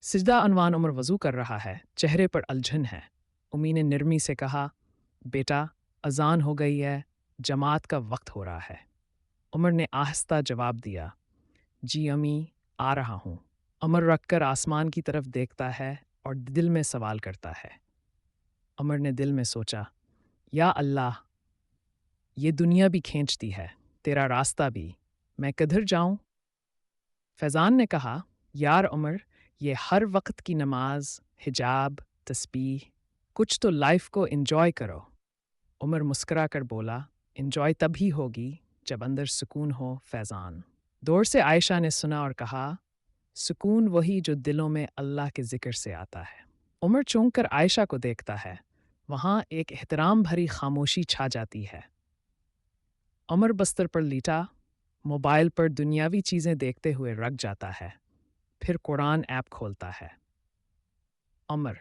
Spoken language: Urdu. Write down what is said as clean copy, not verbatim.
سجدہ عنوان عمر وضو کر رہا ہے، چہرے پر الجھن ہے۔ امی نے نرمی سے کہا، بیٹا اذان ہو گئی ہے، جماعت کا وقت ہو رہا ہے۔ عمر نے آہستہ جواب دیا، جی امی، آ رہا ہوں۔ عمر رکھ کر آسمان کی طرف دیکھتا ہے اور دل میں سوال کرتا ہے۔ عمر نے دل میں سوچا، یا اللہ، یہ دنیا بھی کھینچتی ہے، تیرا راستہ بھی، میں کدھر جاؤں؟ فیضان نے کہا، یار عمر، یہ ہر وقت کی نماز، حجاب، تسبیح، کچھ تو لائف کو انجوائے کرو۔ عمر مسکرا کر بولا، انجوائے تب ہی ہوگی جب اندر سکون ہو فیضان۔ دور سے عائشہ نے سنا اور کہا، سکون وہی جو دلوں میں اللہ کے ذکر سے آتا ہے۔ عمر چونک کر عائشہ کو دیکھتا ہے، وہاں ایک احترام بھری خاموشی چھا جاتی ہے۔ عمر بستر پر لیٹا، موبائل پر دنیاوی چیزیں دیکھتے ہوئے رک جاتا ہے، پھر قرآن ایپ کھولتا ہے۔ عمر